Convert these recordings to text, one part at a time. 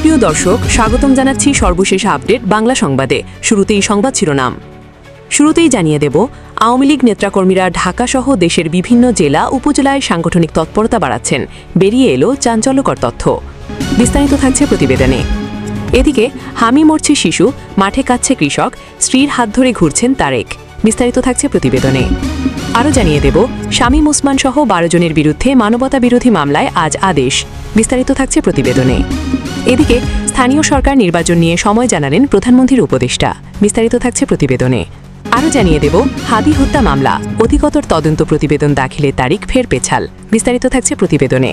সুপ্রিয় দর্শক, স্বাগতম জানাচ্ছি সর্বশেষ আপডেট বাংলা সংবাদে। শুরুতেই সংবাদ শিরোনাম। শুরুতেই জানিয়ে দেব, আওয়ামী লীগ নেতাকর্মীরা ঢাকাসহ দেশের বিভিন্ন জেলা উপজেলায় সাংগঠনিক তৎপরতা বাড়াচ্ছেন। বেরিয়ে এলো চাঞ্চল্যকর তথ্য। বিস্তারিত থাকছে প্রতিবেদনে। এদিকে হামি মরছে শিশু, মাঠে কাঁদছে কৃষক, স্ত্রীর হাত ধরে ঘুরছেন তারেক। বিস্তারিত থাকছে প্রতিবেদনে। আরও জানিয়ে দেব, শামীম ওসমান সহ 12 জনের বিরুদ্ধে মানবতা বিরোধী মামলায় আজ আদেশ। বিস্তারিত থাকছে প্রতিবেদনে। এদিকে স্থানীয় সরকার নির্বাচন নিয়ে সময় জানালেন প্রধানমন্ত্রীর উপদেষ্টা। বিস্তারিত থাকছে প্রতিবেদনে। আরও জানিয়ে দেব, হাদি হত্যা মামলা অধিকতর তদন্ত প্রতিবেদন দাখিলের তারিখ ফের পেছাল। বিস্তারিত থাকছে প্রতিবেদনে।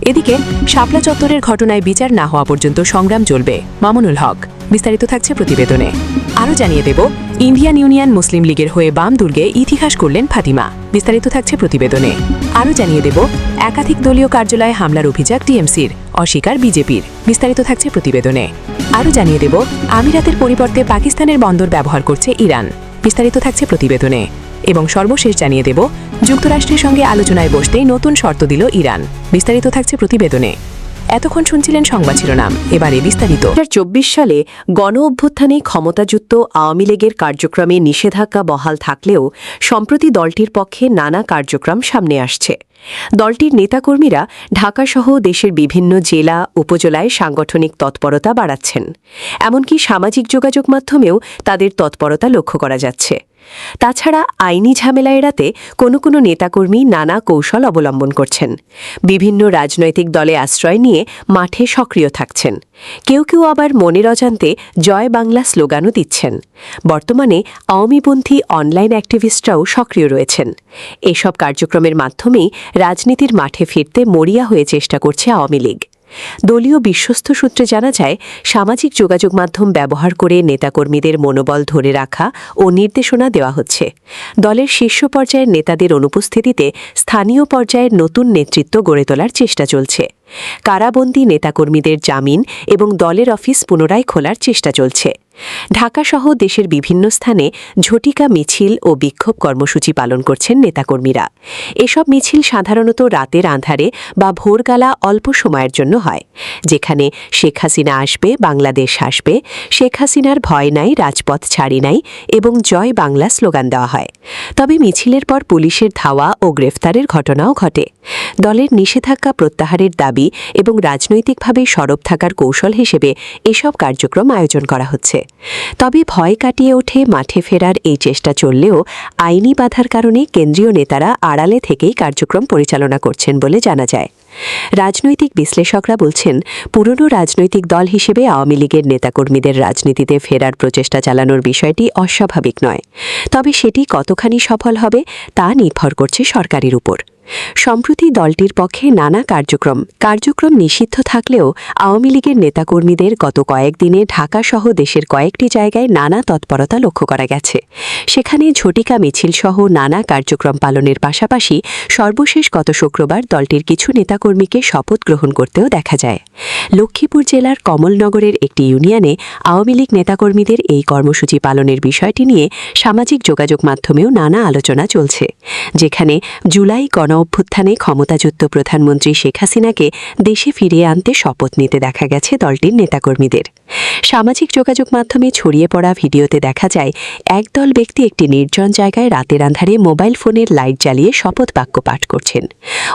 এদিকে শাপলা চত্বরের ঘটনায় বিচার না হওয়া পর্যন্ত সংগ্রাম চলবে, মামুনুল হক। বিস্তারিত থাকছে প্রতিবেদনে। আরও জানিয়ে দেব, ইন্ডিয়ান ইউনিয়ন মুসলিম লীগের হয়ে বাম দুর্গে ইতিহাস করলেন ফাতিমা। বিস্তারিত থাকছে প্রতিবেদনে। আরও জানিয়ে দেব, একাধিক দলীয় কার্যালয়ে হামলার অভিযোগ টিএমসির, অস্বীকার বিজেপির। বিস্তারিত থাকছে প্রতিবেদনে। আরও জানিয়ে দেব, আমিরাতের পরিবর্তে পাকিস্তানের বন্দর ব্যবহার করছে ইরান। বিস্তারিত থাকছে প্রতিবেদনে। এবং সর্বশেষ জানিয়ে দেব, যুক্তরাষ্ট্রের সঙ্গে আলোচনায় বসতেই নতুন শর্ত দিল ইরান। বিস্তারিত থাকছে প্রতিবেদনে। এতক্ষণ শুনছিলেন সংবাদ শিরোনাম, এবারে বিস্তারিত। 2024 সালে গণ অভ্যুত্থানে ক্ষমতাযুক্ত আওয়ামী লীগের কার্যক্রমে নিষেধাজ্ঞা বহাল থাকলেও সম্প্রতি দলটির পক্ষে নানা কার্যক্রম সামনে আসছে। দলটির নেতাকর্মীরা ঢাকাসহ দেশের বিভিন্ন জেলা উপজেলায় সাংগঠনিক তৎপরতা বাড়াচ্ছেন। এমনকি সামাজিক যোগাযোগ মাধ্যমেও তাদের তৎপরতা লক্ষ্য করা যাচ্ছে। তাছাড়া আইনি ঝামেলা এড়াতে কোনো কোনো নেতাকর্মী নানা কৌশল অবলম্বন করছেন। বিভিন্ন রাজনৈতিক দলে আশ্রয় নিয়ে মাঠে সক্রিয় থাকছেন। কেউ কেউ আবার মনের অজান্তে জয় বাংলা স্লোগানও দিচ্ছেন। বর্তমানে আওয়ামীপন্থী অনলাইন অ্যাক্টিভিস্টরাও সক্রিয় রয়েছেন। এসব কার্যক্রমের মাধ্যমেই রাজনীতির মাঠে ফিরতে মরিয়া হয়ে চেষ্টা করছে আওয়ামী লীগ। দলীয় বিশ্বস্ত সূত্রে জানা যায়, সামাজিক যোগাযোগ মাধ্যম ব্যবহার করে নেতাকর্মীদের মনোবল ধরে রাখা ও নির্দেশনা দেওয়া হচ্ছে। দলের শীর্ষ পর্যায়ের নেতাদের অনুপস্থিতিতে স্থানীয় পর্যায়ের নতুন নেতৃত্ব গড়ে তোলার চেষ্টা চলছে। কারাবন্দী নেতাকর্মীদের জামিন এবং দলের অফিস পুনরায় খোলার চেষ্টা চলছে। ঢাকাসহ দেশের বিভিন্ন স্থানে ঝটিকা মিছিল ও বিক্ষোভ কর্মসূচি পালন করছেন নেতাকর্মীরা। এসব মিছিল সাধারণত রাতের আঁধারে বা ভোরগালা অল্প সময়ের জন্য হয়, যেখানে শেখ হাসিনা আসবে, বাংলাদেশ আসবে, শেখ হাসিনার ভয় নাই, রাজপথ ছাড়ি নাই এবং জয় বাংলা স্লোগান দেওয়া হয়। তবে মিছিলের পর পুলিশের ধাওয়া ও গ্রেফতারের ঘটনাও ঘটে। দলের নিষেধাজ্ঞা প্রত্যাহারের দাবি এবং রাজনৈতিকভাবে সরব থাকার কৌশল হিসেবে এসব কার্যক্রম আয়োজন করা হচ্ছে। তবে ভয় কাটিয়ে ওঠে মাঠে ফেরার এই চেষ্টা চললেও আইনি বাধার কারণে কেন্দ্রীয় নেতারা আড়ালে থেকেই কার্যক্রম পরিচালনা করছেন বলে জানা যায়। রাজনৈতিক বিশ্লেষকরা বলছেন, পুরনো রাজনৈতিক দল হিসেবে আওয়ামী লীগের নেতাকর্মীদের রাজনীতিতে ফেরার প্রচেষ্টা চালানোর বিষয়টি অস্বাভাবিক নয়। তবে সেটি কতখানি সফল হবে তা নির্ভর করছে সরকারের উপর। সম্প্রতি দলটির পক্ষে নানা কার্যক্রম নিষিদ্ধ থাকলেও আওয়ামী লীগের নেতাকর্মীদের গত কয়েকদিনে ঢাকাসহ দেশের কয়েকটি জায়গায় নানা তৎপরতা লক্ষ্য করা গেছে। সেখানে ঝটিকা মিছিলসহ নানা কার্যক্রম পালনের পাশাপাশি সর্বশেষ গত শুক্রবার দলটির কিছু নেতাকর্মীকে শপথ গ্রহণ করতেও দেখা যায়। লক্ষ্মীপুর জেলার কমলনগরের একটি ইউনিয়নে আওয়ামী লীগ নেতাকর্মীদের এই কর্মসূচি পালনের বিষয়টি নিয়ে সামাজিক যোগাযোগ মাধ্যমেও নানা আলোচনা চলছে, যেখানে জুলাই গণ অভ্যুত্থানে ক্ষমতাযুক্ত প্রধানমন্ত্রী শেখ হাসিনাকে দেশে ফিরিয়ে আনতে শপথ নিতে দেখা গেছে দলটির নেতাকর্মীদের। সামাজিক যোগাযোগ মাধ্যমে ছড়িয়ে পড়া ভিডিওতে দেখা যায়, একদল ব্যক্তি একটি নির্জন জায়গায় রাতের আঁধারে মোবাইল ফোনের লাইট জ্বালিয়ে শপথ বাক্য পাঠ করছেন।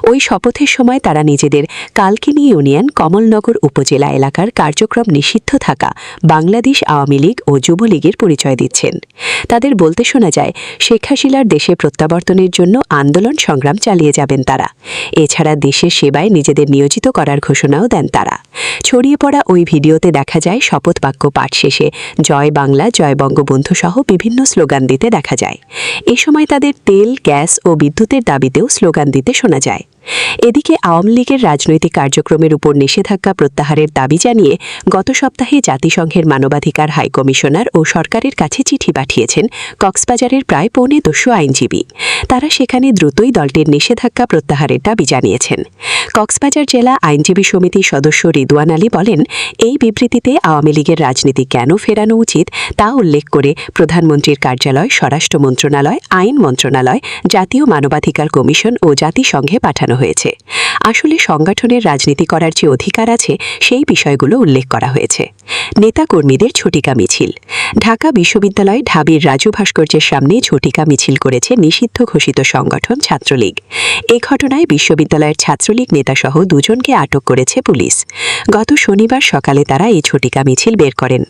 ওই শপথের সময় তারা নিজেদের কালকিনি ইউনিয়ন কমলনগর উপজেলা এলাকার কার্যক্রম নিষিদ্ধ থাকা বাংলাদেশ আওয়ামী লীগ ও যুবলীগের পরিচয় দিচ্ছেন। তাদের বলতে শোনা যায়, শেখ হাসিনার দেশে প্রত্যাবর্তনের জন্য আন্দোলন সংগ্রাম চালিয়ে যাবেন তারা। এছাড়া দেশের সেবায় নিজেদের নিয়োজিত করার ঘোষণাও দেন তারা। ছড়িয়ে পড়া ওই ভিডিওতে দেখা যায়, শপথ বাক্য পাঠ শেষে জয় বাংলা, জয় বঙ্গবন্ধু সহ বিভিন্ন স্লোগান দিতে দেখা যায়। এ সময় তাদের তেল, গ্যাস ও বিদ্যুতের দাবিতেও স্লোগান দিতে শোনা যায়। এদিকে আওয়ামী লীগের রাজনৈতিক কার্যক্রমের উপর নিষেধাজ্ঞা প্রত্যাহারের দাবি জানিয়ে গত সপ্তাহে জাতিসংঘের মানবাধিকার হাইকমিশনার ও সরকারের কাছে চিঠি পাঠিয়েছেন কক্সবাজারের প্রায় 250 আইনজীবী। তারা সেখানে দ্রুতই দলটির নিষেধাজ্ঞা প্রত্যাহারের দাবি জানিয়েছেন। কক্সবাজার জেলা আইনজীবী সমিতির সদস্য রিদওয়ান আলী বলেন, এই বিবৃতিতে আওয়ামী লীগের রাজনীতি কেন ফেরানো উচিত তা উল্লেখ করে প্রধানমন্ত্রীর কার্যালয়, স্বরাষ্ট্র মন্ত্রণালয়, আইন মন্ত্রণালয়, জাতীয় মানবাধিকার কমিশন ও জাতিসংঘে পাঠানো হয়েছে। আসলে সংগঠনের রাজনীতি করার যে অধিকার আছে সেই বিষয়গুলো উল্লেখ করা হয়েছে। নেতাকর্মীদের ঝটিকা মিছিল। ঢাকা বিশ্ববিদ্যালয় ঢাবির রাজু ভাস্কর্যের সামনে ঝটিকা মিছিল করেছে নিষিদ্ধ ঘোষিত সংগঠন ছাত্রলীগ। এ ঘটনায় বিশ্ববিদ্যালয়ের ছাত্রলীগ নেতাসহ দুজনকে আটক করেছে পুলিশ। গত শনিবার সকালে তারা এই ঝটিকা মিছিল বের করেন।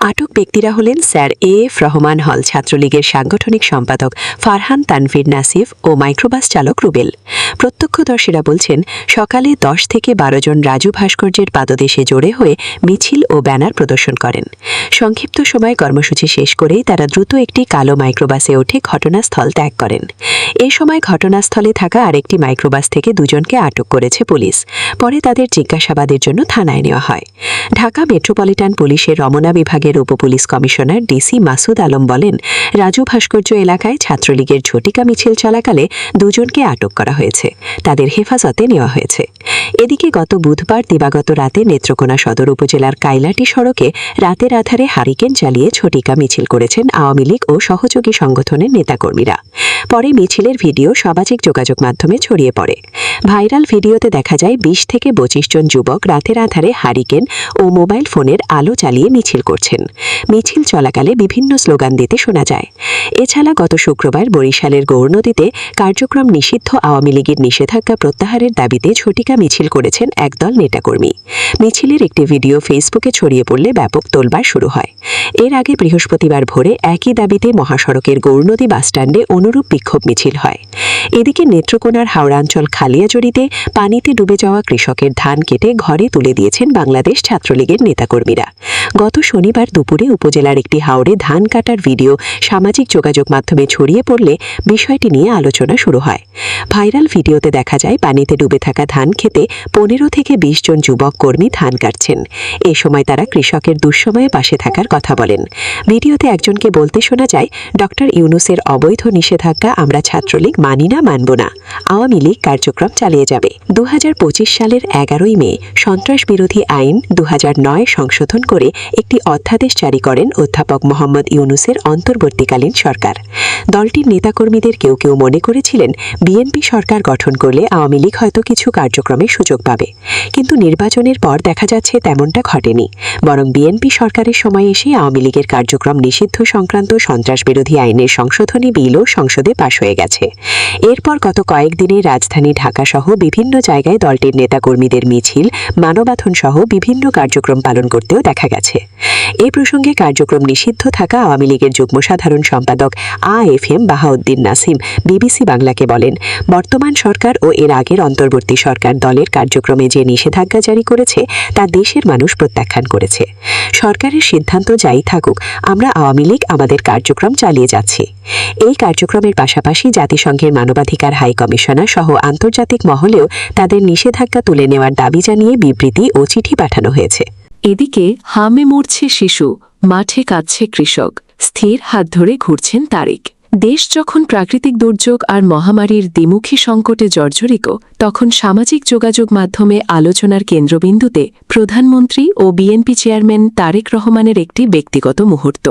আটক ব্যক্তিরা হলেন স্যার এএফ রহমান হল ছাত্রলীগের সাংগঠনিক সম্পাদক ফারহান তানভীর নাসিফ ও মাইক্রোবাস চালক রুবেল। প্রত্যক্ষদর্শীরা বলছেন, সকালে 10 থেকে 12 জন রাজু ভাস্কর্যের পাদদেশে জড়ো হয়ে মিছিল ও ব্যানার প্রদর্শন করেন। সংক্ষিপ্ত সময় কর্মসূচি শেষ করেই তারা দ্রুত একটি কালো মাইক্রোবাসে উঠে ঘটনাস্থল ত্যাগ করেন। এ সময় ঘটনাস্থলে থাকা আরেকটি মাইক্রোবাস থেকে দুজনকে আটক করেছে পুলিশ। পরে তাদের জিজ্ঞাসাবাদের জন্য থানায় নেওয়া হয়। ঢাকা মেট্রোপলিটন পুলিশের রমনা বিভাগের উপপুলিশ কমিশনার ডিসি মাসুদ আলম বলেন, রাজু ভাস্কর্য এলাকায় ছাত্রলীগের ঝটিকা মিছিল চলাকালে দুজনকে আটক করা হয়েছে। তাদের হেফাজতে নেওয়া হয়েছে। এদিকে গত বুধবার দিবাগত রাতে নেত্রকোনা সদর উপজেলার কাইলাটি সড়কে রাতের আধারে হারিকেন চালিয়ে ঝটিকা মিছিল করেছেন আওয়ামী লীগ ও সহযোগী সংগঠনের নেতাকর্মীরা। পরে মিছিলের ভিডিও সামাজিক যোগাযোগ মাধ্যমে ছড়িয়ে পড়ে। ভাইরাল ভিডিওতে দেখা যায় 20 থেকে 25 জন যুবক রাতের আধারে হারিকেন ও মোবাইল ফোনের আলো চালিয়ে মিছিল করছেন। মিছিল চলাকালে বিভিন্ন স্লোগান দিতে শোনা যায়। এছাড়া গত শুক্রবার বরিশালের গৌরনদীতে কার্যক্রম নিষিদ্ধ আওয়ামী লীগের নিষেধাজ্ঞা প্রত্যাহারের দাবিতে ঝটিকা মিছিল করেছেন একদল নেতাকর্মী। মিছিলের একটি ভিডিও ফেসবুকে ছড়িয়ে পড়লে ব্যাপক তোলবাড় শুরু হয়। এর আগে বৃহস্পতিবার ভোরে একই দাবিতে মহাসড়কের গৌরনদী বাসস্ট্যান্ডে অনুরূপ বিক্ষোভ মিছিল হয়। এদিকে নেত্রকোনার হাওড়াঞ্চল খালিয়াজড়িতে পানিতে ডুবে যাওয়া কৃষকের ধান কেটে ঘরে তুলে দিয়েছেন বাংলাদেশ ছাত্রলীগের নেতাকর্মীরা। গত শনিবার দুপুরে উপজেলার একটি হাওড়ে ধান কাটার ভিডিও সামাজিক যোগাযোগ মাধ্যমে ছড়িয়ে পড়লে বিষয়টি নিয়ে আলোচনা শুরু হয়। ভাইরাল ভিডিওতে দেখা যায় পানিতে ডুবে থাকা ধান খেতে 15 থেকে 20 জন যুবক কর্মী ধান কাটছেন। এ সময় তারা কৃষকের দুঃসময়ে পাশে থাকার কথা বলেন। ভিডিওতে একজনকে বলতে শোনা যায়, ডক্টর ইউনূসের অবৈধ নিষেধাজ্ঞা আমরা ছাত্রলীগ মানি না, মানব না। আওয়ামী লীগ কার্যক্রম চালিয়ে যাবে। 2025 সালের 11ই মে সন্ত্রাস বিরোধী আইন 2009 সংশোধন করে একটি অধ্যাদেশ জারি করেন অধ্যাপক মোহাম্মদ ইউনূসের অন্তর্বর্তীকালীন সরকার। দলটির নেতাকর্মীদের কেউ কেউ মনে করেছিলেন বিএনপি সরকার গঠন করলে আওয়ামী লীগ হয়তো কিছু কার্যক্রমের সুযোগ পাবে। কিন্তু নির্বাচনের পর দেখা যাচ্ছে তেমনটা ঘটেনি। বরং বিএনপি সরকারের সময় এসে আওয়ামী লীগের কার্যক্রম নিষিদ্ধ সংক্রান্ত সন্ত্রাস বিরোধী আইনের সংশোধনী বিলও সংসদে পাশ হয়ে গেছে। এরপর গত কয়েকদিনে রাজধানী ঢাকাসহ বিভিন্ন জায়গায় দলটির নেতাকর্মীদের মিছিল, মানববন্ধন সহ বিভিন্ন কার্যক্রম পালন করতেও দেখা গেছে। এই প্রসঙ্গে কার্যক্রম নিষিদ্ধ থাকা আওয়ামী লীগের যুগ্ম সাধারণ সম্পাদক AFM বাহাউদ্দিন নাসিম বিবিসি বাংলাকে বলেন, বর্তমান সরকার ও এর আগের অন্তর্বর্তী সরকার দলের কার্যক্রমে যে নিষেধাজ্ঞা জারি করেছে তা দেশের মানুষ প্রত্যাখ্যান করেছে। সরকারের সিদ্ধান্ত যাই থাকুক, আমরা আওয়ামী লীগ আমাদের কার্যক্রম চালিয়ে যাচ্ছি। এই কার্যক্রমের পাশাপাশি জাতিসংঘের মানবাধিকার হাই কমিশনার সহ আন্তর্জাতিক মহলেও তাদের নিষেধাজ্ঞা তুলে নেওয়ার দাবি জানিয়ে বিবৃতি ও চিঠি পাঠানো হয়েছে। এদিকে হামে মরছে শিশু, মাঠে কাঁদছে কৃষক, স্থির হাত ধরে ঘুরছেন তারেক। দেশ যখন প্রাকৃতিক দুর্যোগ আর মহামারীর দ্বিমুখী সংকটে জর্জরিত, তখন সামাজিক যোগাযোগ মাধ্যমে আলোচনার কেন্দ্রবিন্দুতে প্রধানমন্ত্রী ও বিএনপি চেয়ারম্যান তারেক রহমানের একটি ব্যক্তিগত মুহূর্ত।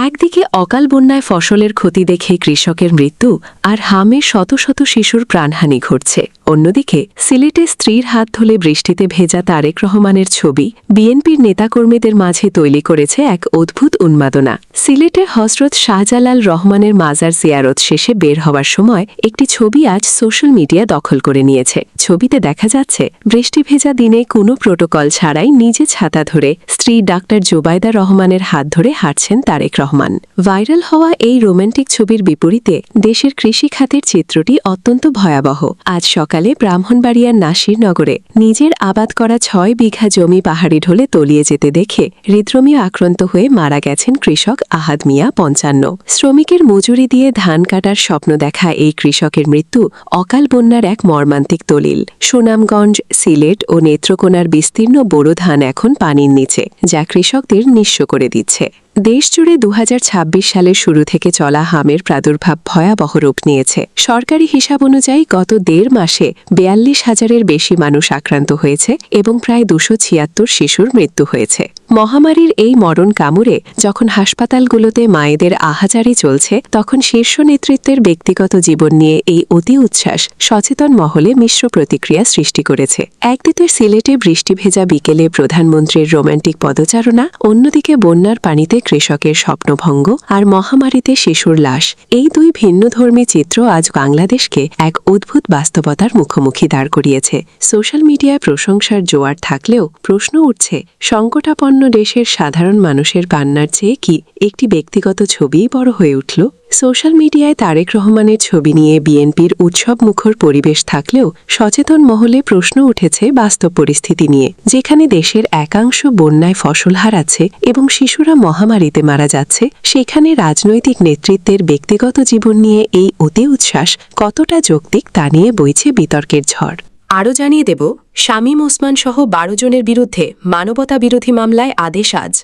একদিকে অকাল বন্যায় ফসলের ক্ষতি দেখে কৃষকের মৃত্যু আর হামে শত শত শিশুর প্রাণহানি ঘটছে। অন্যদিকে সিলেটে স্ত্রীর হাত ধরে বৃষ্টিতে ভেজা তারেক রহমানের ছবি বিএনপির নেতাকর্মীদের মাঝে তৈরি করেছে এক অদ্ভুত উন্মাদনা। সিলেটে হজরত শাহজালাল রহমানের মাজার জিয়ারত শেষে বের হওয়ার সময় একটি ছবি আজ সোশ্যাল মিডিয়া দখল করে নিয়েছে। ছবিতে দেখা যাচ্ছে বৃষ্টি ভেজা দিনে কোনো প্রোটোকল ছাড়াই নিজে ছাতা ধরে স্ত্রী ডাক্তার জোবায়দা রহমানের হাত ধরে হাঁটছেন তারেক রহমান। ভাইরাল হওয়া এই রোমান্টিক ছবির বিপরীতে দেশের কৃষি খাতের চিত্রটি অত্যন্ত ভয়াবহ। আজ সকালে ব্রাহ্মণবাড়িয়ার নাসিরনগরে নিজের আবাদ করা 6 বিঘা জমি পাহাড়ি ঢলে তলিয়ে যেতে দেখে হৃদরোমীয় আক্রান্ত হয়ে মারা গেছেন কৃষক আহাদ মিয়া 55। শ্রমিকের মজুরি দিয়ে ধান কাটার স্বপ্ন দেখা এই কৃষকের মৃত্যু অকাল বন্যার এক মর্মান্তিক দলিল। সুনামগঞ্জ, সিলেট ও নেত্রকোনার বিস্তীর্ণ বোরো ধান এখন পানির নিচে, যা কৃষকদের নিঃস্ব করে দিচ্ছে। দেশজুড়ে ২০২৬ সালের শুরু থেকে চলা হামের প্রাদুর্ভাব ভয়াবহ রূপ নিয়েছে। সরকারি হিসাব অনুযায়ী গত ১.৫ মাসে ৪২,০০০-এর বেশি মানুষ আক্রান্ত হয়েছে এবং প্রায় ২৭৬ শিশুর মৃত্যু হয়েছে। মহামারীর এই মরণ কামড়ে যখন হাসপাতালগুলোতে মায়েদের আহাজারি চলছে, তখন শীর্ষ নেতৃত্বের ব্যক্তিগত জীবন নিয়ে এই অতি উচ্ছ্বাস সচেতন মহলে মিশ্র প্রতিক্রিয়া সৃষ্টি করেছে। একদিকে সিলেটে বৃষ্টিভেজা বিকেলে প্রধানমন্ত্রীর রোম্যান্টিক পদচারণা, অন্যদিকে বন্যার পানিতে কৃষকের স্বপ্নভঙ্গ আর মহামারীতে শিশুর লাশ। এই দুই ভিন্নধর্মী চিত্র আজ বাংলাদেশকে এক অদ্ভুত বাস্তবতার মুখোমুখি দাঁড় করিয়েছে। সোশ্যাল মিডিয়ায় প্রশংসার জোয়ার থাকলেও প্রশ্ন উঠছে, সংকটাপন্ন দেশের সাধারণ মানুষের কান্নার চেয়ে কি একটি ব্যক্তিগত ছবিই বড় হয়ে উঠল? সোশ্যাল মিডিয়ায় তারেক রহমানের ছবি নিয়ে বিএনপির উৎসবমুখর পরিবেশ থাকলেও সচেতন মহলে প্রশ্ন উঠেছে বাস্তব পরিস্থিতি নিয়ে, যেখানে দেশের একাংশ বন্যায় ফসল হারাচ্ছে এবং শিশুরা মহামারীতে মারা যাচ্ছে। সেখানে রাজনৈতিক নেতৃত্বের ব্যক্তিগত জীবন নিয়ে এই অতি উচ্ছ্বাস কতটা যৌক্তিক তা নিয়ে বইছে বিতর্কের ঝড়। আরও জানিয়ে দেব, শামীম ওসমান সহ ১২ জনের বিরুদ্ধে মানবতা বিরোধী মামলায় আদেশ আজ।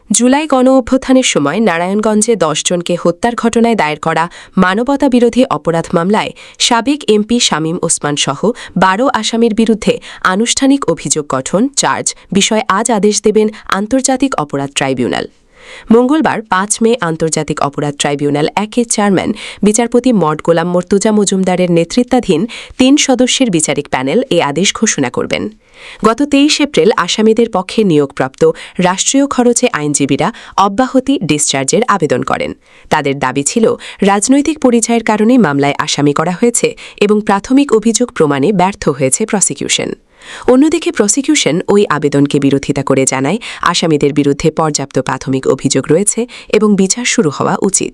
জুলাই গণ অভ্যুত্থানের সময় নারায়ণগঞ্জে ১০ জনকে হত্যার ঘটনায় দায়ের করা মানবতা বিরোধী অপরাধ মামলায় সাবেক এমপি শামীম ওসমান সহ ১২ আসামির বিরুদ্ধে আনুষ্ঠানিক অভিযোগ গঠন চার্জ বিষয়ে আজ আদেশ দেবেন আন্তর্জাতিক অপরাধ ট্রাইব্যুনাল। মঙ্গলবার ৫ মে আন্তর্জাতিক অপরাধ ট্রাইব্যুনাল ১-এর চেয়ারম্যান বিচারপতি মড গোলাম মর্তুজা মজুমদারের নেতৃত্বাধীন ৩ সদস্যের বিচারিক প্যানেল এ আদেশ ঘোষণা করবেন। গত ২৩ এপ্রিল আসামিদের পক্ষে নিয়োগপ্রাপ্ত রাষ্ট্রীয় খরচে আইনজীবীরা অব্যাহতি ডিসচার্জের আবেদন করেন। তাদের দাবি ছিল, রাজনৈতিক পরিচয়ের কারণে মামলায় আসামি করা হয়েছে এবং প্রাথমিক অভিযোগ প্রমাণে ব্যর্থ হয়েছে প্রসিকিউশন। অন্যদিকে প্রসিকিউশন ওই আবেদনকে বিরোধিতা করে জানায়, আসামিদের বিরুদ্ধে পর্যাপ্ত প্রাথমিক অভিযোগ রয়েছে এবং বিচার শুরু হওয়া উচিত।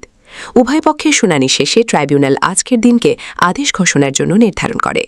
উভয় পক্ষের শুনানি শেষে ট্রাইব্যুনাল আজকের দিনকে আদেশ ঘোষণার জন্য নির্ধারণ করে।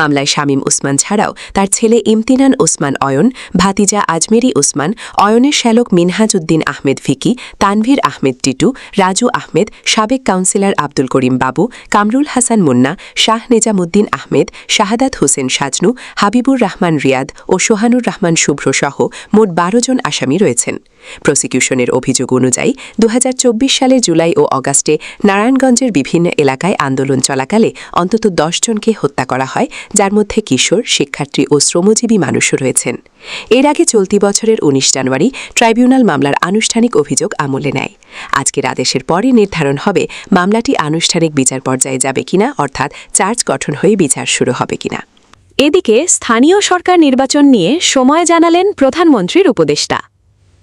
মামলায় শামীম ওসমান ছাড়াও তার ছেলে ইমতিনান ওসমান অয়ন, ভাতিজা আজমেরি ওসমান, অয়নের শ্যালক মিনহাজ উদ্দিন আহমেদ ভিকি, তানভীর আহমেদ টিটু, রাজু আহমেদ, সাবেক কাউন্সিলর আব্দুল করিম বাবু, কামরুল হাসান মুন্না, শাহ নেজামুদ্দিন আহমেদ, শাহাদাত হোসেন সাজনু, হাবিবুর রহমান রিয়াদ ও সোহানুর রহমান শুভ্র সহ মোট ১২ জন আসামি রয়েছেন। প্রসিকিউশনের অভিযোগ অনুযায়ী ২০২৪ সালের জুলাই ও অগাস্টে নারায়ণগঞ্জের বিভিন্ন এলাকায় আন্দোলন চলাকালে অন্তত ১০ জনকে হত্যা করা হয়, যার মধ্যে কিশোর, শিক্ষার্থী ও শ্রমজীবী মানুষও রয়েছেন। এর আগে চলতি বছরের ১৯ জানুয়ারি ট্রাইব্যুনাল মামলার আনুষ্ঠানিক অভিযোগ আমলে নেয়। আজকের আদেশের পরে নির্ধারণ হবে মামলাটি আনুষ্ঠানিক বিচার পর্যায়ে যাবে কিনা, অর্থাৎ চার্জ গঠন হয়ে বিচার শুরু হবে কিনা। এদিকে স্থানীয় সরকার নির্বাচন নিয়ে সময় জানালেন প্রধানমন্ত্রীর উপদেষ্টা।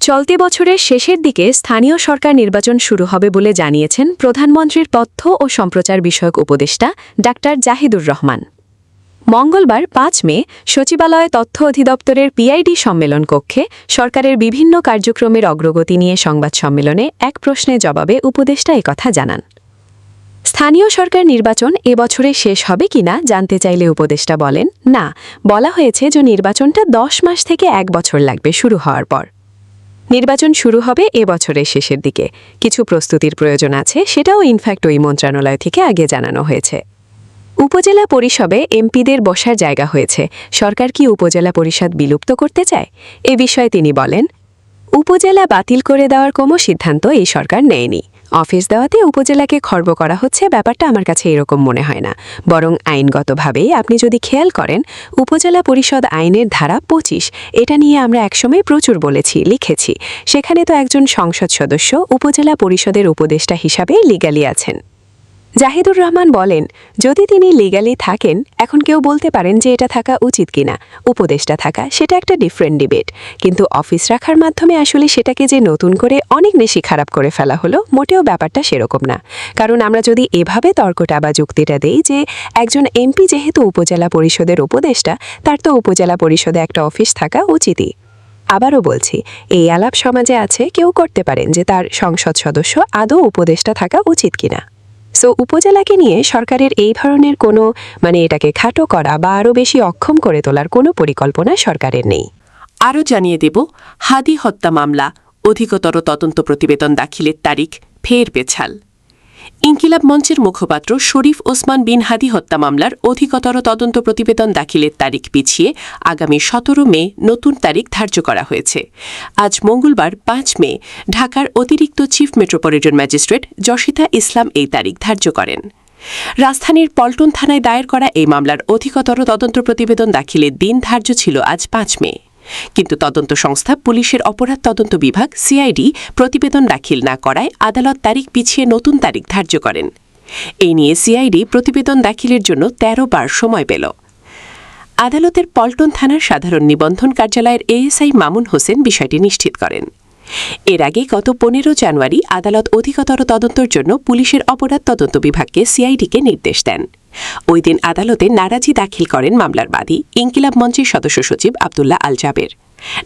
চলতি বছরের শেষের দিকে স্থানীয় সরকার নির্বাচন শুরু হবে বলে জানিয়েছেন প্রধানমন্ত্রীর তথ্য ও সম্প্রচার বিষয়ক উপদেষ্টা ডাক্তার জাহিদুর রহমান। মঙ্গলবার ৫ মে সচিবালয়ে তথ্য অধিদপ্তরের পিআইডি সম্মেলন কক্ষে সরকারের বিভিন্ন কার্যক্রমের অগ্রগতি নিয়ে সংবাদ সম্মেলনে এক প্রশ্নের জবাবে উপদেষ্টা একথা জানান। স্থানীয় সরকার নির্বাচন এবছরে শেষ হবে কিনা জানতে চাইলে উপদেষ্টা বলেন, না, বলা হয়েছে যে নির্বাচনটা ১০ মাস থেকে ১ বছর লাগবে শুরু হওয়ার পর। নির্বাচন শুরু হবে এবছরের শেষের দিকে। কিছু প্রস্তুতির প্রয়োজন আছে, সেটাও ইনফ্যাক্ট ওই মন্ত্রণালয় থেকে আগে জানানো হয়েছে। উপজেলা পরিষদে এমপিদের বসার জায়গা হয়েছে। সরকার কি উপজেলা পরিষদ বিলুপ্ত করতে চায়? এ বিষয়ে তিনি বলেন, উপজেলা বাতিল করে দেওয়ার কোনো সিদ্ধান্ত এই সরকার নেয়নি। অফিস দেওয়াতে উপজেলাকে খর্ব করা হচ্ছে, ব্যাপারটা আমার কাছে এরকম মনে হয় না। বরং আইনগতভাবেই আপনি যদি খেয়াল করেন, উপজেলা পরিষদ আইনের ধারা ২৫, এটা নিয়ে আমরা একসময় প্রচুর বলেছি, লিখেছি। সেখানে তো একজন সংসদ সদস্য উপজেলা পরিষদের উপদেষ্টা হিসাবে লিগ্যালি আছেন। জাহিদুর রহমান বলেন, যদি তিনি লিগ্যালি থাকেন, এখন কেউ বলতে পারেন যে এটা থাকা উচিত কিনা, উপদেষ্টা থাকা, সেটা একটা ডিফারেন্ট ডিবেট। কিন্তু অফিস রাখার মাধ্যমে আসলে সেটাকে যে নতুন করে অনেক বেশি খারাপ করে ফেলা হলো, মোটেও ব্যাপারটা সেরকম না। কারণ আমরা যদি এভাবে তর্কটা বা যুক্তিটা দেই যে একজন এমপি যেহেতু উপজেলা পরিষদের উপদেষ্টা, তার তো উপজেলা পরিষদে একটা অফিস থাকা উচিতই। আবারও বলছি, এই আলাপ সমাজে আছে, কেউ করতে পারেন যে তার সংসদ সদস্য আদৌ উপদেষ্টা থাকা উচিত কিনা। সো উপজেলাকে নিয়ে সরকারের এই ধরনের কোনো এটাকে খাটো করা বা আরও বেশি অক্ষম করে তোলার কোনো পরিকল্পনা সরকারের নেই। আরও জানিয়ে দেব, হাদি হত্যা মামলা অধিকতর তদন্ত প্রতিবেদন দাখিলের তারিখ ফের পেছাল। ইনকিলাব মঞ্চের মুখপাত্র শরীফ ওসমান বিন হাদি হত্যা মামলার অধিকতর তদন্ত প্রতিবেদন দাখিলের তারিখ পিছিয়ে আগামী ১৭ মে নতুন তারিখ ধার্য করা হয়েছে। আজ মঙ্গলবার ৫ মে ঢাকার অতিরিক্ত চিফ মেট্রোপলিটন ম্যাজিস্ট্রেট জসিতা ইসলাম এই তারিখ ধার্য করেন। রাজধানীর পল্টন থানায় দায়ের করা এই মামলার অধিকতর তদন্ত প্রতিবেদন দাখিলের দিন ধার্য ছিল আজ ৫ মে। কিন্তু তদন্ত সংস্থা পুলিশের অপরাধ তদন্ত বিভাগ সিআইডি প্রতিবেদন দাখিল না করায় আদালত তারিখ পিছিয়ে নতুন তারিখ ধার্য করেন। এই নিয়ে সিআইডি প্রতিবেদন দাখিলের জন্য ১৩ বার সময় পেল। আদালতের পল্টন থানার সাধারণ নিবন্ধন কার্যালয়ের এএসআই মামুন হোসেন বিষয়টি নিশ্চিত করেন। এর আগে গত ১৫ জানুয়ারি আদালত অধিকতর তদন্তের জন্য পুলিশের অপরাধ তদন্ত বিভাগকে সিআইডিকে নির্দেশ দেন। ওই দিন আদালতে নারাজি দাখিল করেন মামলার বাদী ইনকিলাব মঞ্চের সদস্য সচিব আব্দুল্লাহ আল জাবের।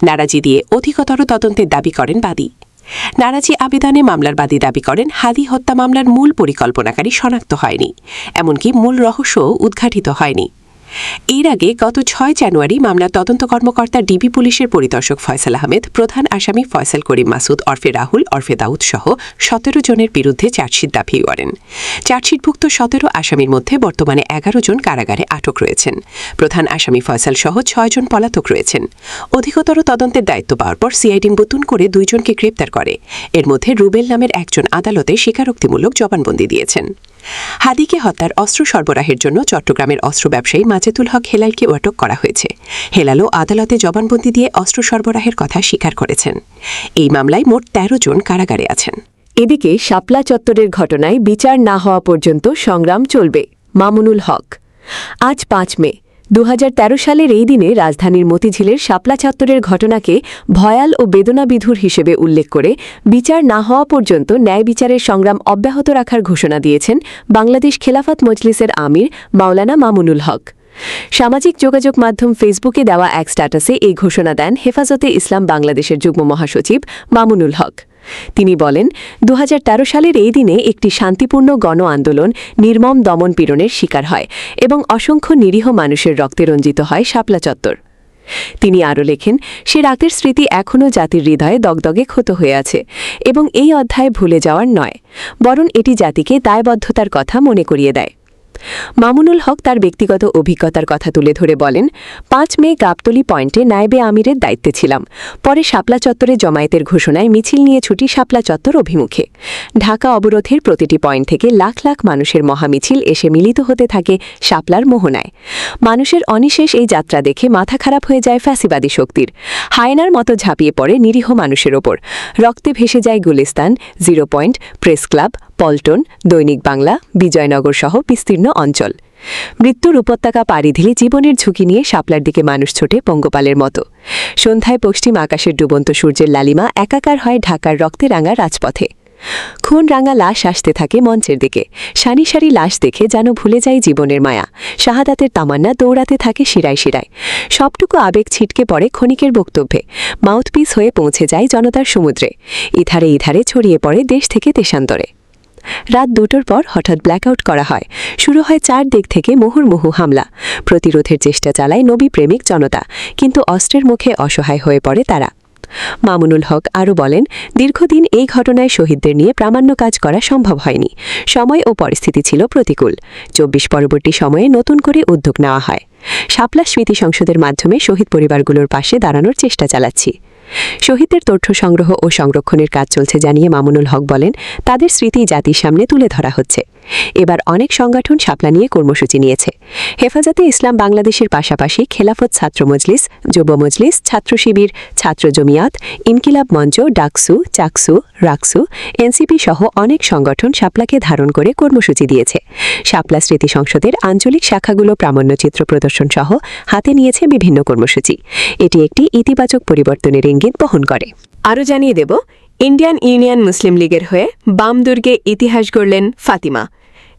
নারাজি দিয়ে অধিকতর তদন্তের দাবি করেন বাদী। নারাজি আবেদনে মামলার বাদী দাবি করেন হাদি হত্যা মামলার মূল পরিকল্পনাকারী শনাক্ত হয়নি, এমনকি মূল রহস্যও উদ্ঘাটিত হয়নি। এর আগে গত ৬ জানুয়ারি মামলার তদন্ত কর্মকর্তা ডিবি পুলিশের পরিদর্শক ফয়সাল আহমেদ প্রধান আসামি ফয়সাল করিম মাসুদ ওরফে রাহুল ওরফে দাউদ সহ ১৭ জনের বিরুদ্ধে চার্জশিট দাখিল করেন। চার্জশিটভুক্ত ১৭ আসামির মধ্যে বর্তমানে ১১ জন কারাগারে আটক রয়েছেন। প্রধান আসামি ফয়সাল সহ ৬ জন পলাতক রয়েছেন। অধিকতর তদন্তের দায়িত্ব পাওয়ার পর সিআইডি নতুন করে ২ জনকে গ্রেপ্তার করে। এর মধ্যে রুবেল নামের একজন আদালতে স্বীকারোক্তিমূলক জবানবন্দি দিয়েছেন। হাদিকে হত্যার অস্ত্র সরবরাহের জন্য চট্টগ্রামের অস্ত্র ব্যবসায়ী মাজেদুল হক হেলালকে আটক করা হয়েছে। হেলালও আদালতে জবানবন্দি দিয়ে অস্ত্র সরবরাহের কথা স্বীকার করেছেন। এই মামলায় মোট ১৩ জন কারাগারে আছেন। এদিকে শাপলা চত্বরের ঘটনায় বিচার না হওয়া পর্যন্ত সংগ্রাম চলবে। মামুনুল হক। আজ ৫ মে ২০১৩ সালের এই দিনে রাজধানীর মতিঝিলের শাপলা চত্বরের ঘটনাকে ভয়াল ও বেদনাবিধুর হিসেবে উল্লেখ করে বিচার না হওয়া পর্যন্ত ন্যায় বিচারের সংগ্রাম অব্যাহত রাখার ঘোষণা দিয়েছেন বাংলাদেশ খেলাফত মজলিসের আমির মাওলানা মামুনুল হক। সামাজিক যোগাযোগ মাধ্যম ফেসবুকে দেওয়া এক স্ট্যাটাসে এই ঘোষণা দেন হেফাজতে ইসলাম বাংলাদেশের যুগ্ম মহাসচিব মামুনুল হক। তিনি বলেন, ২০১৩ সালের এই দিনে একটি শান্তিপূর্ণ গণ আন্দোলন নির্মম দমন পীড়নের শিকার হয় এবং অসংখ্য নিরীহ মানুষের রক্তে রঞ্জিত হয় শাপলা চত্বর। তিনি আরও লেখেন, সে রাতের স্মৃতি এখনও জাতির হৃদয়ে দগদগে ক্ষত হয়ে আছে এবং এই অধ্যায় ভুলে যাওয়ার নয়, বরং এটি জাতিকে দায়বদ্ধতার কথা মনে করিয়ে দেয়। মামুনুল হক তার ব্যক্তিগত অভিজ্ঞতার কথা তুলে ধরে বলেন, ৫ মে গাবতলী পয়েন্টে নায়েবে আমিরের দায়িত্বে ছিলাম। পরে শাপলা চত্বরে জমায়েতের ঘোষণায় মিছিল নিয়ে ছুটি শাপলা চত্বর অভিমুখে। ঢাকা অবরোধের প্রতিটি পয়েন্ট থেকে লাখ লাখ মানুষের মহামিছিল এসে মিলিত হতে থাকে শাপলার মোহনায়। মানুষের অনিশেষ এই যাত্রা দেখে মাথা খারাপ হয়ে যায় ফ্যাসিবাদী শক্তির। হায়নার মতো ঝাঁপিয়ে পড়ে নিরীহ মানুষের ওপর। রক্তে ভেসে যায় Gulistan, 0 point, press club, Paltan, দৈনিক বাংলা, বিজয়নগর সহ বিস্তীর্ণ অঞ্চল। মৃত্যুর উপত্যকা পাড়ি দিলে জীবনের ঝুঁকি নিয়ে শাপলার দিকে মানুষ ছোটে পঙ্গপালের মতো। সন্ধ্যায় পশ্চিম আকাশের ডুবন্ত সূর্যের লালিমা একাকার হয় ঢাকার রক্তে রাঙা রাজপথে। খুন রাঙা লাশ আসতে থাকে মঞ্চের দিকে। সারি সারি লাশ দেখে যেন ভুলে যায় জীবনের মায়া। শাহাদাতের তামান্না দৌড়াতে থাকে শিরায় শিরায়। সবটুকু আবেগ ছিটকে পড়ে ক্ষণিকের বক্তব্যে। মাউথপিস হয়ে পৌঁছে যায় জনতার সমুদ্রে। ইধারে ইধারে ছড়িয়ে পড়ে দেশ থেকে দেশান্তরে। রাত ২টোর পর হঠাৎ ব্ল্যাকআউট করা হয়। শুরু হয় ৪ দিক থেকে মুহুর্মুহু হামলা। প্রতিরোধের চেষ্টা চালায় নবী প্রেমিক জনতা, কিন্তু অস্ত্রের মুখে অসহায় হয়ে পড়ে তারা। মামুনুল হক আরও বলেন, দীর্ঘদিন এই ঘটনায় শহীদদের নিয়ে প্রামাণ্য কাজ করা সম্ভব হয়নি। সময় ও পরিস্থিতি ছিল প্রতিকূল। ২৪ পরবর্তী সময়ে নতুন করে উদ্যোগ নেওয়া হয়। শাপলা স্মৃতি সংসদের মাধ্যমে শহীদ পরিবারগুলোর পাশে দাঁড়ানোর চেষ্টা চালাচ্ছি। শহীদদের তথ্য সংগ্রহ ও সংরক্ষণের কাজ চলছে জানিয়ে মামুনুল হক বলেন, তাদের স্মৃতি জাতির সামনে তুলে ধরা হচ্ছে। এবার অনেক সংগঠন শাপলা নিয়ে কর্মসূচি নিয়েছে। হেফাজতে ইসলাম বাংলাদেশের পাশাপাশি খেলাফত ছাত্র মজলিস, যুব মজলিস, ছাত্র শিবির, ছাত্র জমিয়াত, ইনকিলাব মঞ্চ, ডাকসু, চাকসু, রাকসু, এনসিপি সহ অনেক সংগঠন শাপলাকে ধারণ করে কর্মসূচি দিয়েছে। শাপলা স্মৃতি সংসদের আঞ্চলিক শাখাগুলো প্রামাণ্যচিত্র প্রদর্শন সহ হাতে নিয়েছে বিভিন্ন কর্মসূচি। এটি একটি ইতিবাচক পরিবর্তনের ইঙ্গিত বহন করে। আরও জানিয়ে দেব, ইন্ডিয়ান ইউনিয়ন মুসলিম লীগের হয়ে বাম দুর্গে ইতিহাস গড়লেন ফাতিমা।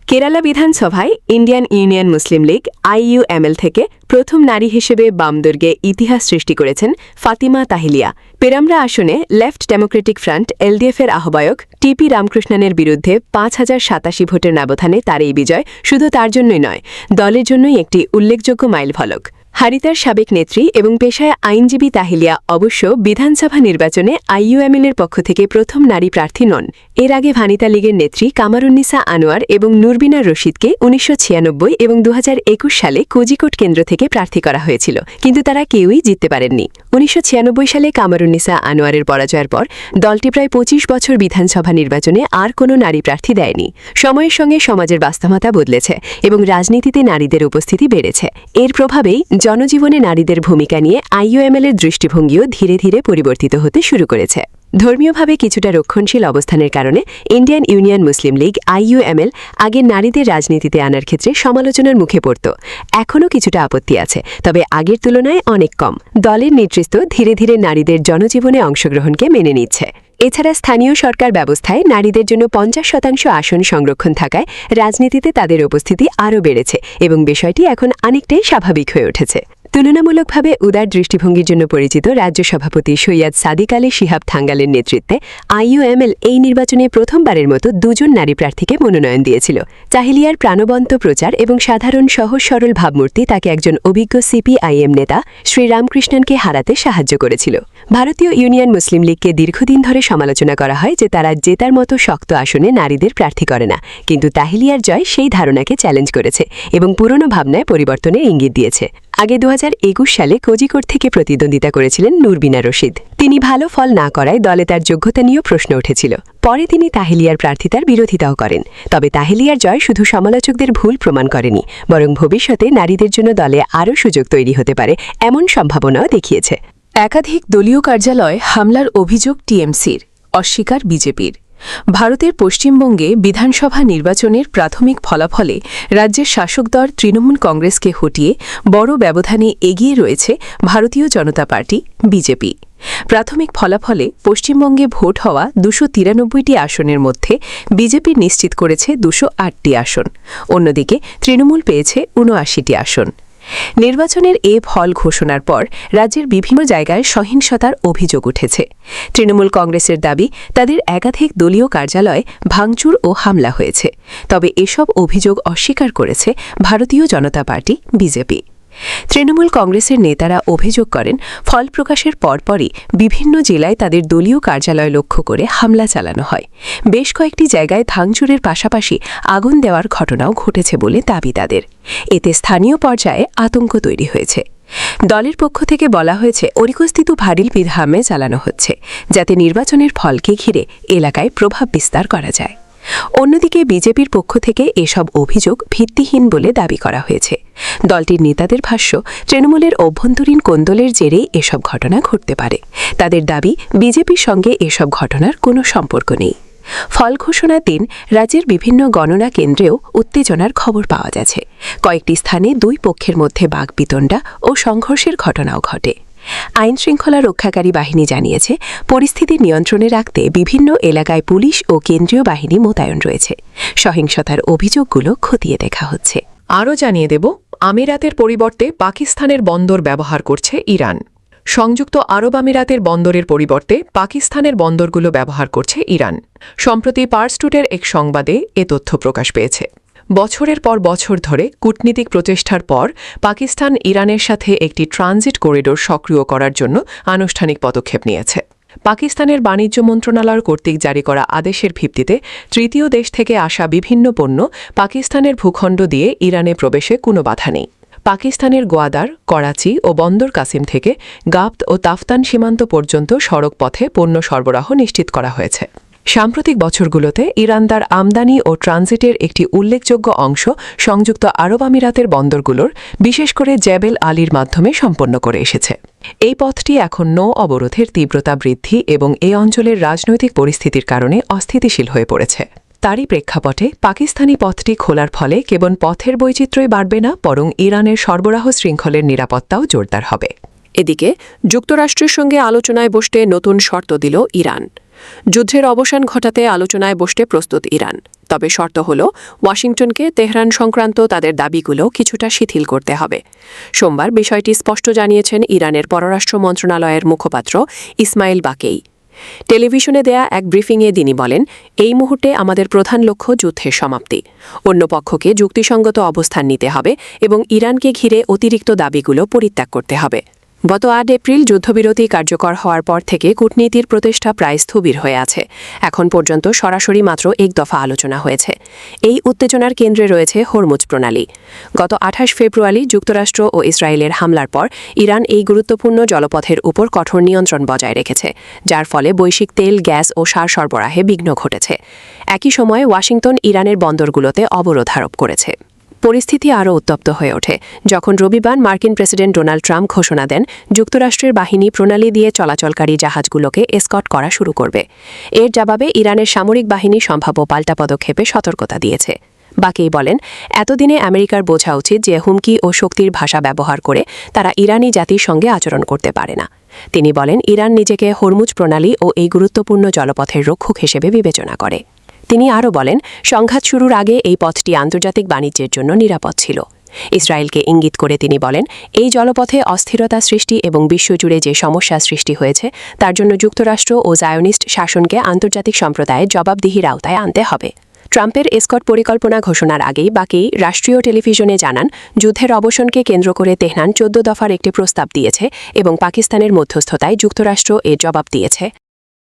কেরালা বিধানসভায় ইন্ডিয়ান ইউনিয়ন মুসলিম লীগ IUML থেকে প্রথম নারী হিসেবে বাম দুর্গে ইতিহাস সৃষ্টি করেছেন ফাতিমা তাহিলিয়া। পেরামরা আসনে লেফট ডেমোক্রেটিক ফ্রন্ট LDF-এর আহ্বায়ক TP রামকৃষ্ণনের বিরুদ্ধে ৫,০৮৭ ভোটের ব্যবধানে তার এই বিজয় শুধু তার জন্যই নয়, দলের জন্যই একটি উল্লেখযোগ্য মাইলফলক। হারিতার সাবেক নেত্রী এবং পেশায় আইনজীবী তাহিলিয়া অবশ্য বিধানসভা নির্বাচনে আইইউএমএলের পক্ষ থেকে প্রথম নারী প্রার্থী নন। এর আগে ভানিতা লীগের নেত্রী কামারুন্নিসা আনোয়ার এবং নুরবিনা রশিদকে ১৯৯৬ এবং ২০২১ সালে কোজিকোট কেন্দ্র থেকে প্রার্থী করা হয়েছিল, কিন্তু তারা কেউই জিততে পারেননি। ১৯৯৬ সালে কামারুন্নিসা আনোয়ারের পরাজয়ের পর দলটি প্রায় ২৫ বছর বিধানসভা নির্বাচনে আর কোনো নারী প্রার্থী দেয়নি। সময়ের সঙ্গে সমাজের বাস্তবতা বদলেছে এবং রাজনীতিতে নারীদের উপস্থিতি বেড়েছে। এর প্রভাবেই জনজীবনে নারীদের ভূমিকা নিয়ে আইইউএমএলের দৃষ্টিভঙ্গিও ধীরে ধীরে পরিবর্তিত হতে শুরু করেছে। ধর্মীয়ভাবে কিছুটা রক্ষণশীল অবস্থানের কারণে ইন্ডিয়ান ইউনিয়ন মুসলিম লীগ আইইউএমএল আগে নারীদের রাজনীতিতে আনার ক্ষেত্রে সমালোচনার মুখে পড়ত। এখনও কিছুটা আপত্তি আছে, তবে আগের তুলনায় অনেক কম। দলের নেতৃত্ব ধীরে ধীরে নারীদের জনজীবনে অংশগ্রহণকে মেনে নিচ্ছে। এছাড়া স্থানীয় সরকার ব্যবস্থায় নারীদের জন্য ৫০% আসন সংরক্ষণ থাকায় রাজনীতিতে তাদের উপস্থিতি আরও বেড়েছে এবং বিষয়টি এখন অনেকটাই স্বাভাবিক হয়ে উঠেছে। তুলনামূলকভাবে উদার দৃষ্টিভঙ্গির জন্য পরিচিত রাজ্য সভাপতি সৈয়দ সাদিক আলী শিহাব থাঙ্গালের নেতৃত্বে আইইউএমএল এই নির্বাচনে প্রথমবারের মতো ২ জন নারী প্রার্থীকে মনোনয়ন দিয়েছিল। তাহিলিয়ার প্রাণবন্ত প্রচার এবং সাধারণ সহজ সরল ভাবমূর্তি তাকে একজন অভিজ্ঞ সিপিআইএম নেতা শ্রীরামকৃষ্ণনকে হারাতে সাহায্য করেছিল। ভারতীয় ইউনিয়ন মুসলিম লীগকে দীর্ঘদিন ধরে সমালোচনা করা হয় যে তারা জেতার মতো শক্ত আসনে নারীদের প্রার্থী করে না, কিন্তু তাহিলিয়ার জয় সেই ধারণাকে চ্যালেঞ্জ করেছে এবং পুরনো ভাবনায় পরিবর্তনের ইঙ্গিত দিয়েছে। আগে ২০২১ সালে কোজিকোট থেকে প্রতিদ্বন্দ্বিতা করেছিলেন নুরবিনা রশিদ। তিনি ভালো ফল না করায় দলে তার যোগ্যতা নিয়েও প্রশ্ন উঠেছিল। পরে তিনি তাহিলিয়ার প্রার্থিতার বিরোধিতাও করেন। তবে তাহিলিয়ার জয় শুধু সমালোচকদের ভুল প্রমাণ করেনি, বরং ভবিষ্যতে নারীদের জন্য দলে আরও সুযোগ তৈরি হতে পারে এমন সম্ভাবনাও দেখিয়েছে। একাধিক দলীয় কার্যালয় হামলার অভিযোগ টিএমসির, অস্বীকার বিজেপির। ভারতের পশ্চিমবঙ্গে বিধানসভা নির্বাচনের প্রাথমিক ফলাফলে রাজ্যের শাসক দল তৃণমূল কংগ্রেসকে হটিয়ে বড় ব্যবধানে এগিয়ে রয়েছে ভারতীয় জনতা পার্টি বিজেপি। প্রাথমিক ফলাফলে পশ্চিমবঙ্গে ভোট হওয়া ২৯৩টি আসনের মধ্যে বিজেপি নিশ্চিত করেছে ২০৮টি আসন, অন্যদিকে তৃণমূল পেয়েছে ৭৯টি আসন। নির্বাচনের এ ফল ঘোষণার পর রাজ্যের বিভিন্ন জায়গায় সহিংসতার অভিযোগ উঠেছে। তৃণমূল কংগ্রেসের দাবি তাদের একাধিক দলীয় কার্যালয়ে ভাঙচুর ও হামলা হয়েছে, তবে এসব অভিযোগ অস্বীকার করেছে ভারতীয় জনতা পার্টি বিজেপি। তৃণমূল কংগ্রেসের নেতারা অভিযোগ করেন ফল প্রকাশের পরপরই বিভিন্ন জেলায় তাদের দলীয় কার্যালয় লক্ষ্য করে হামলা চালানো হয়। বেশ কয়েকটি জায়গায় ভাঙচুরের পাশাপাশি আগুন দেওয়ার ঘটনাও ঘটেছে বলে দাবি তাদের। এতে স্থানীয় পর্যায়ে আতঙ্ক তৈরি হয়েছে। দলের পক্ষ থেকে বলা হয়েছে অরিকস্থিত ভারিল বিধামে চালানো হচ্ছে, যাতে নির্বাচনের ফলকে ঘিরে এলাকায় প্রভাব বিস্তার করা যায়। অন্যদিকে বিজেপির পক্ষ থেকে এসব অভিযোগ ভিত্তিহীন বলে দাবি করা হয়েছে। দলটির নেতাদের ভাষ্য, তৃণমূলের অভ্যন্তরীণ কোন্দলের জেরেই এসব ঘটনা ঘটতে পারে। তাদের দাবি বিজেপির সঙ্গে এসব ঘটনার কোনো সম্পর্ক নেই। ফল ঘোষণার দিন রাজ্যের বিভিন্ন গণনা কেন্দ্রেও উত্তেজনার খবর পাওয়া যাচ্ছে। কয়েকটি স্থানে দুই পক্ষের মধ্যে বাকবিতণ্ডা ও সংঘর্ষের ঘটনাও ঘটে। আইনশৃঙ্খলা রক্ষাকারী বাহিনী জানিয়েছে, পরিস্থিতি নিয়ন্ত্রণে রাখতে বিভিন্ন এলাকায় পুলিশ ও কেন্দ্রীয় বাহিনী মোতায়েন রয়েছে। সহিংসতার অভিযোগগুলো খতিয়ে দেখা হচ্ছে। আরও জানিয়ে দেব, আমিরাতের পরিবর্তে পাকিস্তানের বন্দর ব্যবহার করছে ইরান। সংযুক্ত আরব আমিরাতের বন্দরের পরিবর্তে পাকিস্তানের বন্দরগুলো ব্যবহার করছে ইরান। সম্প্রতি পার্সটুটের এক সংবাদে এ তথ্য প্রকাশ পেয়েছে। বছরের পর বছর ধরে কূটনীতিক প্রচেষ্টার পর পাকিস্তান ইরানের সাথে একটি ট্রানজিট করিডোর সক্রিয় করার জন্য আনুষ্ঠানিক পদক্ষেপ নিয়েছে। পাকিস্তানের বাণিজ্য মন্ত্রণালয় কর্তৃক জারি করা আদেশের ভিত্তিতে তৃতীয় দেশ থেকে আসা বিভিন্ন পণ্য পাকিস্তানের ভূখণ্ড দিয়ে ইরানে প্রবেশে কোনো বাধা নেই। পাকিস্তানের গোয়াদার, করাচি ও বন্দর কাসিম থেকে গাবত ও তাফতান সীমান্ত পর্যন্ত সড়ক পথে পণ্য সরবরাহ নিশ্চিত করা হয়েছে। সাম্প্রতিক বছরগুলোতে ইরান তার আমদানি ও ট্রানজিটের একটি উল্লেখযোগ্য অংশ সংযুক্ত আরব আমিরাতের বন্দরগুলোর, বিশেষ করে জেবেল আলীর মাধ্যমে সম্পন্ন করে এসেছে। এই পথটি এখন নৌ অবরোধের তীব্রতা বৃদ্ধি এবং এই অঞ্চলের রাজনৈতিক পরিস্থিতির কারণে অস্থিতিশীল হয়ে পড়েছে। তারই প্রেক্ষাপটে পাকিস্তানি পথটি খোলার ফলে কেবল পথের বৈচিত্র্যই বাড়বে না, বরং ইরানের সরবরাহ শৃঙ্খলের নিরাপত্তাও জোরদার হবে। এদিকে যুক্তরাষ্ট্রের সঙ্গে আলোচনায় বসতে নতুন শর্ত দিল ইরান। যুদ্ধের অবসান ঘটাতে আলোচনায় বসতে প্রস্তুত ইরান, তবে শর্ত হল ওয়াশিংটনকে তেহরান সংক্রান্ত তাদের দাবিগুলো কিছুটা শিথিল করতে হবে। সোমবার বিষয়টি স্পষ্ট জানিয়েছেন ইরানের পররাষ্ট্র মন্ত্রণালয়ের মুখপাত্র ইসমাইল বাকেই। টেলিভিশনে দেয়া এক ব্রিফিংয়ে তিনি বলেন, এই মুহূর্তে আমাদের প্রধান লক্ষ্য যুদ্ধের সমাপ্তি। অন্য পক্ষকে যুক্তিসঙ্গত অবস্থান নিতে হবে এবং ইরানকে ঘিরে অতিরিক্ত দাবিগুলো পরিত্যাগ করতে হবে। গত ৮ এপ্রিল যুদ্ধবিরতি কার্যকর হওয়ার পর থেকে কূটনীতির প্রচেষ্টা প্রায় স্থবির হয়ে আছে। এখন পর্যন্ত সরাসরি মাত্র এক দফা আলোচনা হয়েছে। এই উত্তেজনার কেন্দ্রে রয়েছে হরমুজ প্রণালী। গত ২৮ ফেব্রুয়ারি যুক্তরাষ্ট্র ও ইসরায়েলের হামলার পর ইরান এই গুরুত্বপূর্ণ জলপথের উপর কঠোর নিয়ন্ত্রণ বজায় রেখেছে, যার ফলে বৈশ্বিক তেল, গ্যাস ও সার সরবরাহে বিঘ্ন ঘটেছে। একই সময়ে ওয়াশিংটন ইরানের বন্দরগুলোতে অবরোধ আরোপ করেছে। পরিস্থিতি আরও উত্তপ্ত হয়ে ওঠে যখন রবিবার মার্কিন প্রেসিডেন্ট ডোনাল্ড ট্রাম্প ঘোষণা দেন যুক্তরাষ্ট্রের বাহিনী প্রণালী দিয়ে চলাচলকারী জাহাজগুলোকে এসকর্ট করা শুরু করবে। এর জবাবে ইরানের সামরিক বাহিনী সম্ভাব্য পাল্টা পদক্ষেপে সতর্কতা দিয়েছে। বাকেই বলেন, এতদিনে আমেরিকার বোঝা উচিত যে হুমকি ও শক্তির ভাষা ব্যবহার করে তারা ইরানি জাতির সঙ্গে আচরণ করতে পারে না। তিনি বলেন, ইরান নিজেকে হরমুজ প্রণালী ও এই গুরুত্বপূর্ণ জলপথের রক্ষক হিসেবে বিবেচনা করে। তিনি আরও বলেন, সংঘাত শুরুর আগে এই পথটি আন্তর্জাতিক বাণিজ্যের জন্য নিরাপদ ছিল। ইসরায়েলকে ইঙ্গিত করে তিনি বলেন, এই জলপথে অস্থিরতা সৃষ্টি এবং বিশ্বজুড়ে যে সমস্যা সৃষ্টি হয়েছে তার জন্য যুক্তরাষ্ট্র ও জায়োনিস্ট শাসনকে আন্তর্জাতিক সম্প্রদায়ের জবাবদিহির আওতায় আনতে হবে। ট্রাম্পের এসকর্ট পরিকল্পনা ঘোষণার আগেই বাকি রাষ্ট্রীয় টেলিভিশনে জানান, যুদ্ধের অবসানকে কেন্দ্র করে তেহরান ১৪ দফার একটি প্রস্তাব দিয়েছে এবং পাকিস্তানের মধ্যস্থতায় যুক্তরাষ্ট্র এর জবাব দিয়েছে।